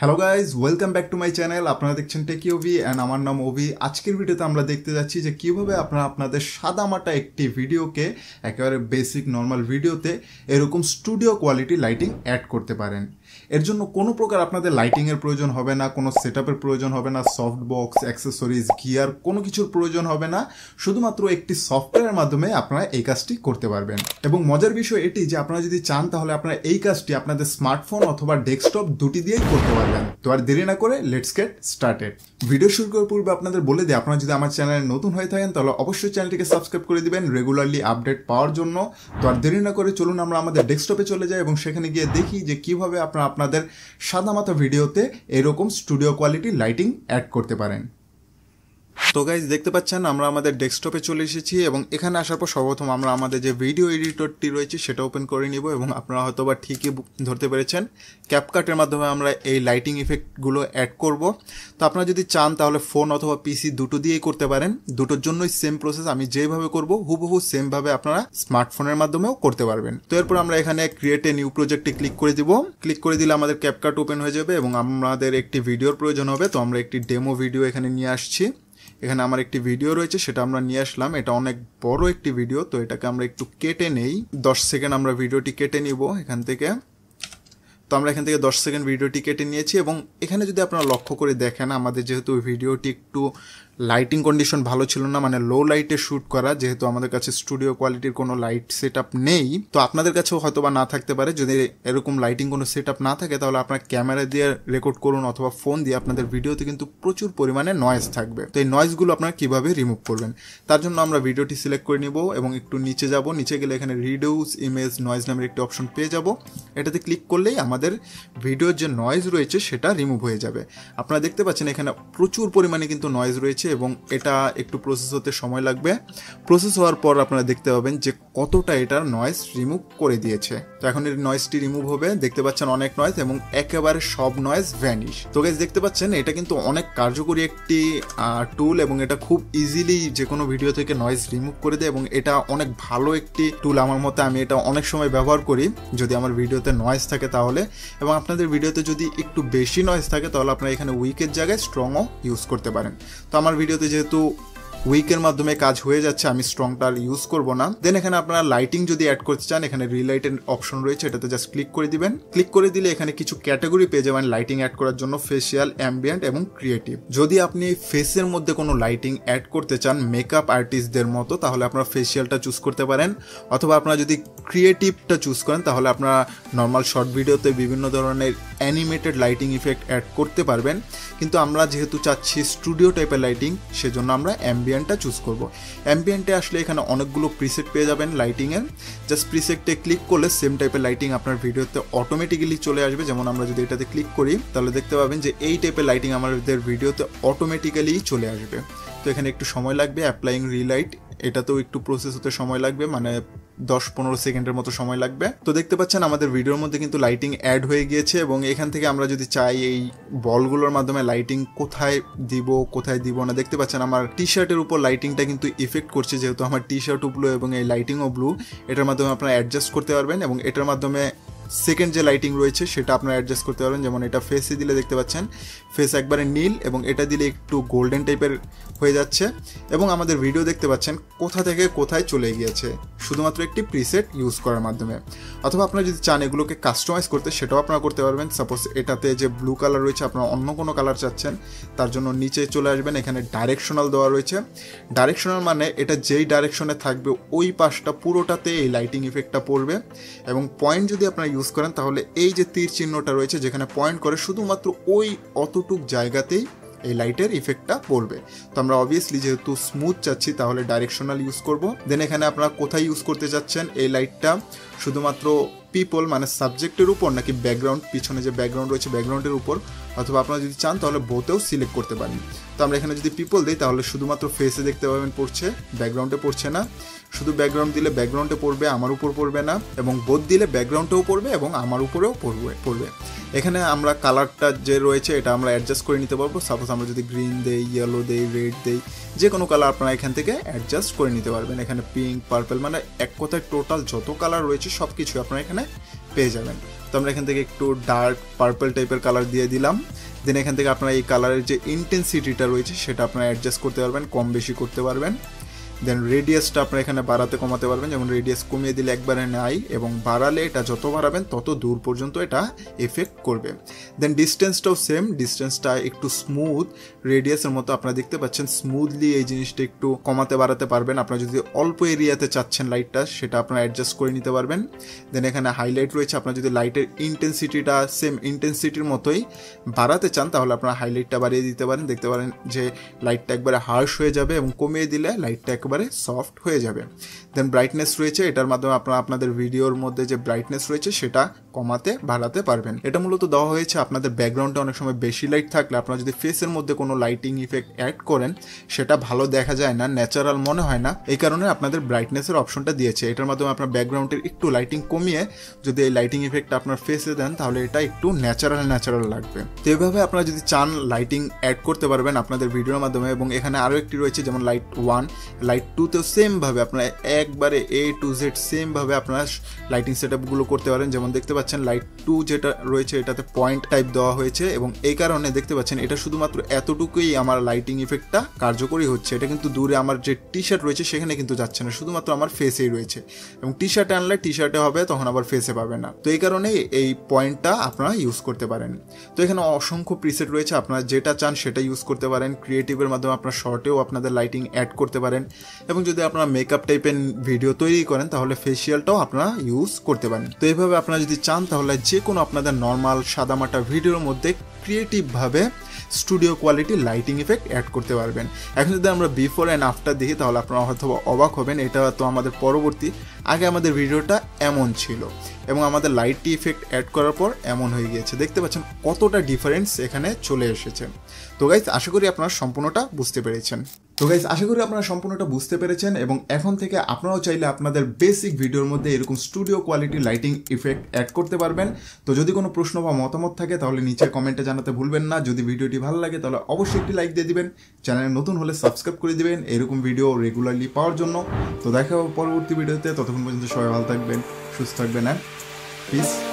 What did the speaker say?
Hello guys, welcome back to my channel. আপনারা দেখছেন টেকি ওভি and আমার নাম ওভি। আজকের ভিডিওতে আমরা দেখতে যাচ্ছি যে কীভাবে আপনারা আপনাদের সাদামাটা একটি ভিডিওকে একেবারে বেসিক নর্মাল ভিডিওতে এরকম স্টুডিও কোয়ালিটি লাইটিং অ্যাড করতে পারেন। এর জন্য কোনো প্রকার আপনাদের লাইটিংয়ের প্রয়োজন হবে না, কোনো সেটআপের প্রয়োজন হবে না, সফট বক্স, অ্যাক্সেসরিজ, গিয়ার কোনো কিছুর প্রয়োজন হবে না। শুধুমাত্র একটি সফটওয়্যারের মাধ্যমে আপনারা এই কাজটি করতে পারবেন। এবং মজার বিষয় এটি যে আপনারা যদি চান তাহলে আপনারা এই কাজটি আপনাদের স্মার্টফোন অথবা ডেস্কটপ দুটি দিয়েই করতে পারবেন। তো আর দেরি না করে লেটস গেট স্টার্টেড। ভিডিও শুরু করার পূর্বে আপনাদের বলে দিই, আপনারা যদি আমার চ্যানেলে নতুন হয়ে থাকেন তাহলে অবশ্যই চ্যানেলটিকে সাবস্ক্রাইব করে দিবেন রেগুলারলি আপডেট পাওয়ার জন্য। তো আর দেরি না করে চলুন আমরা আমাদের ডেস্কটপে চলে যাই এবং সেখানে গিয়ে দেখি যে কিভাবে আপনারা আপনাদের সাদামাটা ভিডিওতে এরকম স্টুডিও কোয়ালিটি লাইটিং অ্যাড করতে পারেন। তো গাইজ দেখতে পাচ্ছেন আমরা আমাদের ডেস্কটপে চলে এসেছি এবং এখানে আসার পর সর্বপ্রথম আমরা আমাদের যে ভিডিও এডিটরটি রয়েছে সেটা ওপেন করে নিব এবং আপনারা হয়তো বা ঠিকই ধরতে পেরেছেন, ক্যাপকাটের মাধ্যমে আমরা এই লাইটিং ইফেক্টগুলো অ্যাড করব। তো আপনারা যদি চান তাহলে ফোন অথবা পিসি দুটো দিয়েই করতে পারেন। দুটোর জন্যই সেম প্রসেস, আমি যেভাবে করব হুবহু সেমভাবে আপনারা স্মার্টফোনের মাধ্যমেও করতে পারবেন। তো এরপর আমরা এখানে ক্রিয়েট এ নিউ প্রজেক্টে ক্লিক করে দিব। ক্লিক করে দিলে আমাদের ক্যাপকাট ওপেন হয়ে যাবে এবং আমাদের একটি ভিডিওর প্রয়োজন হবে। তো আমরা একটি ডেমো ভিডিও এখানে নিয়ে আসছি। এখানে আমার একটি ভিডিও রয়েছে, সেটা আমরা নিয়ে আসলাম। এটা অনেক বড় একটি ভিডিও, তো এটাকে আমরা একটু কেটে নেই। 10 সেকেন্ড আমরা ভিডিওটি কেটে নিব এখান থেকে। তো আমরা এখান থেকে 10 সেকেন্ড ভিডিওটি কেটে নিয়েছি এবং এখানে যদি আপনারা লক্ষ্য করে দেখেন, আমাদের যেহেতু ভিডিওটি একটু লাইটিং কন্ডিশন ভালো ছিল না, মানে লো লাইটে শ্যুট করা, যেহেতু আমাদের কাছে স্টুডিও কোয়ালিটির কোনো লাইট সেট আপ নেই। তো আপনাদের কাছেও হয়তো বা না থাকতে পারে। যদি এরকম লাইটিং কোনো সেট আপ না থাকে তাহলে আপনার ক্যামেরা দিয়ে রেকর্ড করুন অথবা ফোন দিয়ে, আপনাদের ভিডিওতে কিন্তু প্রচুর পরিমাণে নয়েজ থাকবে। তো এই নয়েজগুলো আপনারা কীভাবে রিমুভ করবেন, তার জন্য আমরা ভিডিওটি সিলেক্ট করে নিব এবং একটু নিচে যাব। নিচে গেলে এখানে রিডিউস ইমেজ নয়েজ নামের একটি অপশন পেয়ে যাব। এটাতে ক্লিক করলেই আমাদের ভিডিওর যে নয়েজ রয়েছে সেটা রিমুভ হয়ে যাবে। আপনারা দেখতে পাচ্ছেন এখানে প্রচুর পরিমাণে কিন্তু নয়েজ রয়েছে এবং এটা একটু প্রসেস হতে সময় লাগবে। প্রসেস হওয়ার পর আপনারা দেখতে পাবেন যে কতটা এটার নয়েজ রিমুভ করে দিয়েছে। তো এখন এর নয়েজটি রিমুভ হবে। দেখতে পাচ্ছেন অনেক নয়েজ এবং একেবারে সব নয়েজ ভ্যানিশ। তো গাইস দেখতে পাচ্ছেন এটা কিন্তু অনেক কার্যকরী একটি টুল এবং এটা খুব ইজিলি যে কোনো ভিডিও থেকে নয়েজ রিমুভ করে দেয় এবং এটা অনেক ভালো একটি টুল আমার মতে। আমি এটা অনেক সময় ব্যবহার করি যদি আমার ভিডিওতে নয়েজ থাকে তাহলে। এবং আপনাদের ভিডিওতে যদি একটু বেশি নয়েজ থাকে তাহলে আপনারা এখানে উইকের জায়গায় স্ট্রংও ইউজ করতে পারেন। তো আমার ভিডিওতে যেহেতু উইকের মাধ্যমে কাজ হয়ে যাচ্ছে, আমি স্ট্রংটা আর ইউজ করব না। দেন এখানে আপনারা লাইটিং যদি অ্যাড করতে চান, এখানে রিলাইটের অপশন রয়েছে, এটাতে জাস্ট ক্লিক করে দিবেন। ক্লিক করে দিলে এখানে কিছু ক্যাটাগরি পেয়ে যাবেন লাইটিং অ্যাড করার জন্য, ফেসিয়াল, অ্যাম্বিয়েন্ট এবং ক্রিয়েটিভ। যদি আপনি ফেসের মধ্যে কোনো লাইটিং অ্যাড করতে চান মেকআপ আর্টিস্টদের মতো, তাহলে আপনারা ফেসিয়ালটা চুজ করতে পারেন। অথবা আপনারা যদি ক্রিয়েটিভটা চুজ করেন তাহলে আপনারা নর্মাল শর্ট ভিডিওতে বিভিন্ন ধরনের অ্যানিমেটেড লাইটিং ইফেক্ট অ্যাড করতে পারবেন। কিন্তু আমরা যেহেতু চাচ্ছি স্টুডিও টাইপের লাইটিং, সেজন্য আমরা অ্যাম্বিয়েন্টটা চুজ করব। অ্যাম্বিয়েন্টে আসলে এখানে অনেকগুলো প্রিসেট পেয়ে যাবেন লাইটিংয়ের। জাস্ট প্রিসেটে ক্লিক করলে সেম টাইপের লাইটিং আপনার ভিডিওতে অটোমেটিক্যালি চলে আসবে। যেমন আমরা যদি এটাতে ক্লিক করি তাহলে দেখতে পাবেন যে এই টাইপের লাইটিং আমাদের ভিডিওতে অটোমেটিক্যালি চলে আসবে। তো এখানে একটু সময় লাগবে অ্যাপ্লাইং রিলাইট, এটাতেও একটু প্রসেস হতে সময় লাগবে, মানে 10-15 সেকেন্ডের মতো সময় লাগবে। তো দেখতে পাচ্ছেন আমাদের ভিডিওর মধ্যে কিন্তু লাইটিং অ্যাড হয়ে গিয়েছে এবং এখান থেকে আমরা যদি চাই এই বলগুলোর মাধ্যমে লাইটিং কোথায় দিব না, দেখতে পাচ্ছেন আমার টি শার্টের উপর লাইটিংটা কিন্তু ইফেক্ট করছে, যেহেতু আমার টি শার্টও ব্লু এবং এই লাইটিংও ব্লু। এটার মাধ্যমে আপনারা অ্যাডজাস্ট করতে পারবেন এবং এটার মাধ্যমে সেকেন্ড যে লাইটিং রয়েছে সেটা আপনারা অ্যাডজাস্ট করতে পারবেন। যেমন এটা ফেসে দিলে দেখতে পাচ্ছেন ফেস একবারে নীল এবং এটা দিলে একটু গোল্ডেন টাইপের হয়ে যাচ্ছে এবং আমাদের ভিডিও দেখতে পাচ্ছেন কোথা থেকে কোথায় চলে গিয়েছে শুধুমাত্র একটি প্রিসেট ইউজ করার মাধ্যমে। অথবা আপনারা যদি চান এগুলোকে কাস্টমাইজ করতে, সেটাও আপনারা করতে পারবেন। সাপোজ এটাতে যে ব্লু কালার রয়েছে, আপনারা অন্য কোনো কালার চাচ্ছেন, তার জন্য নিচে চলে আসবেন। এখানে ডাইরেকশনাল দেওয়া রয়েছে। ডাইরেকশনাল মানে এটা যেই ডাইরেকশনে থাকবে ওই পাশটা পুরোটাতে এই লাইটিং ইফেক্টটা পড়বে। এবং পয়েন্ট যদি আপনারা ইউজ করেন তাহলে এই যে তীর চিহ্নটা রয়েছে যেখানে পয়েন্ট করে শুধুমাত্র ওই অতটুক জায়গাতেই এই লাইটের ইফেক্টটা পড়বে। তো আমরা অবভিয়াসলি যেহেতু স্মুথ চাচ্ছি তাহলে ডাইরেকশনাল ইউজ করব। দেন এখানে আপনারা কোথায় ইউজ করতে যাচ্ছেন এই লাইটটা, শুধুমাত্র পিপল মানে সাবজেক্টের উপর নাকি ব্যাকগ্রাউন্ড, পিছনে যে ব্যাকগ্রাউন্ড রয়েছে ব্যাকগ্রাউন্ডের উপর, অথবা আপনারা যদি চান তাহলে বোথেও সিলেক্ট করতে পারেন। তো আমরা এখানে যদি পিপল দিই তাহলে শুধুমাত্র ফেসে দেখতে পাবেন পড়ছে, ব্যাকগ্রাউন্ডে পড়ছে না। শুধু ব্যাকগ্রাউন্ড দিলে ব্যাকগ্রাউন্ডে পড়বে, আমার উপর পড়বে না, এবং বোথ দিলে ব্যাকগ্রাউন্ডেও পড়বে এবং আমার উপরেও পড়বে। এখানে আমরা কালারটা যে রয়েছে এটা আমরা অ্যাডজাস্ট করে নিতে পারবো। সাপোজ আমরা যদি গ্রিন দেই, ইয়েলো দেই, রেড দেই, যে কোনো কালার আপনারা এখান থেকে অ্যাডজাস্ট করে নিতে পারবেন। এখানে পিঙ্ক, পার্পল, মানে এক কথায় টোটাল যত কালার রয়েছে সব কিছু আপনারা এখানে পেয়ে যাবেন। তো আমরা এখান থেকে একটু ডার্ক পার্পল টাইপের কালার দিয়ে দিলাম। দেন এখান থেকে আপনারা এই কালারের যে ইন্টেন্সিটিটা রয়েছে সেটা আপনারা অ্যাডজাস্ট করতে পারবেন, কম বেশি করতে পারবেন। দেন রেডিয়াসটা আপনারা এখানে বাড়াতে কমাতে পারবেন, যেমন রেডিয়াস কমিয়ে দিলে একবারে নাই, এবং বাড়ালে এটা যত বাড়াবেন তত দূর পর্যন্ত এটা এফেক্ট করবে। দেন ডিস্টেন্সটাও সেম, ডিস্টেন্সটা একটু স্মুথ রেডিয়াসের মতো আপনারা দেখতে পাচ্ছেন, স্মুথলি এই জিনিসটা একটু কমাতে বাড়াতে পারবেন। আপনারা যদি অল্প এরিয়াতে চাচ্ছেন লাইটটা, সেটা আপনারা অ্যাডজাস্ট করে নিতে পারবেন। দেন এখানে হাইলাইট রয়েছে, আপনারা যদি লাইটের ইন্টেন্সিটিটা সেম ইন্টেন্সিটির মতোই বাড়াতে চান তাহলে আপনারা হাইলাইটটা বাড়িয়ে দিতে পারেন। দেখতে পারেন যে লাইটটা একবারে হার্শ হয়ে যাবে, এবং কমিয়ে দিলে লাইটটা একবারে সফট হয়ে যাবে। দেন ব্রাইটনেস রয়েছে, এটার মাধ্যমে আপনারা আপনাদের ভিডিওর মধ্যে যে ব্রাইটনেস রয়েছে সেটা কমাতে বাড়াতে পারবেন। এটা মূলত দেওয়া হয়েছে আপনাদের ব্যাকগ্রাউন্ডে অনেক সময় বেশি লাইট থাকলে আপনারা যদি ফেসের মধ্যে কোনো লাইটিং ইফেক্ট অ্যাড করেন সেটা ভালো দেখা যায় না, ন্যাচারাল মনে হয় না, এই কারণে আপনাদের ব্রাইটনেসের অপশনটা দিয়েছে। এটার মাধ্যমে আপনার ব্যাকগ্রাউন্ডের একটু লাইটিং কমিয়ে যদি এই লাইটিং ইফেক্ট আপনার ফেসে দেন তাহলে এটা একটু ন্যাচারাল লাগবে। তো এইভাবে আপনারা যদি চান লাইটিং অ্যাড করতে পারবেন আপনাদের ভিডিওর মাধ্যমে। এবং এখানে আরও একটি রয়েছে, যেমন লাইট 1, লাইট 2তেও সেমভাবে আপনারা একবারে A to Z সেমভাবে আপনারা লাইটিং সেটআপগুলো করতে পারেন। যেমন দেখতে পাচ্ছেন লাইট 2 যেটা রয়েছে এটাতে পয়েন্ট টাইপ দেওয়া হয়েছে, এবং এই কারণে দেখতে পাচ্ছেন এটা শুধুমাত্র এতটুকুই আমার লাইটিং ইফেক্টটা কার্যকরী হচ্ছে। এটা কিন্তু দূরে আমার যে টি শার্ট রয়েছে সেখানে কিন্তু যাচ্ছে না, শুধুমাত্র আমার ফেসেই রয়েছে, এবং টি শার্টে আনলে টি শার্টে হবে, তখন আবার ফেসে পাবে না। তো এই কারণেই এই পয়েন্টটা আপনারা ইউজ করতে পারেন। তো এখানে অসংখ্য প্রিসেট রয়েছে, আপনারা যেটা চান সেটা ইউজ করতে পারেন। ক্রিয়েটিভের মাধ্যমে আপনার শর্টেও আপনাদের লাইটিং অ্যাড করতে পারেন, এবং যদি আপনারা মেকআপ টাইপের ভিডিও তৈরি করেন তাহলে ফেসিয়ালটাও আপনারা ইউজ করতে পারেন। তো এইভাবে আপনারা যদি চান তাহলে যে কোনো আপনাদের নর্মাল সাদামাটা ভিডিওর মধ্যে ক্রিয়েটিভভাবে studio quality lighting effect add করতে পারবেন। এখন যদি আমরা বিফোর অ্যান্ড আফটার দেখি তাহলে আপনারা হয়তো অবাক হবেন, এটা তো আমাদের পরবর্তী, আগে আমাদের ভিডিওটা এমন ছিল এবং আমাদের লাইট ইফেক্ট অ্যাড করার পর এমন হয়ে গিয়েছে। দেখতে পাচ্ছেন কতটা ডিফারেন্স এখানে চলে এসেছে। তো গাইস আশা করি আপনারা সম্পূর্ণটা বুঝতে পেরেছেন। এবং এখন থেকে আপনারাও চাইলে আপনাদের বেসিক ভিডিওর মধ্যে এরকম studio quality lighting effect add করতে পারবেন। তো যদি কোনো প্রশ্ন বা মতামত থাকে তাহলে নিচে কমেন্টে জানাতে ভুলবেন না। যদি ভিডিওটি ভালো লাগে তাহলে অবশ্যই একটি লাইক দিয়ে দিবেন, চ্যানেলে নতুন হলে সাবস্ক্রাইব করে দিবেন এরকম ভিডিও রেগুলারলি পাওয়ার জন্য। তো দেখা হবে পরবর্তী ভিডিওতে, ততক্ষণ পর্যন্ত সবাই ভালো থাকবেন, সুস্থ থাকবেন, অ্যান্ড পিস।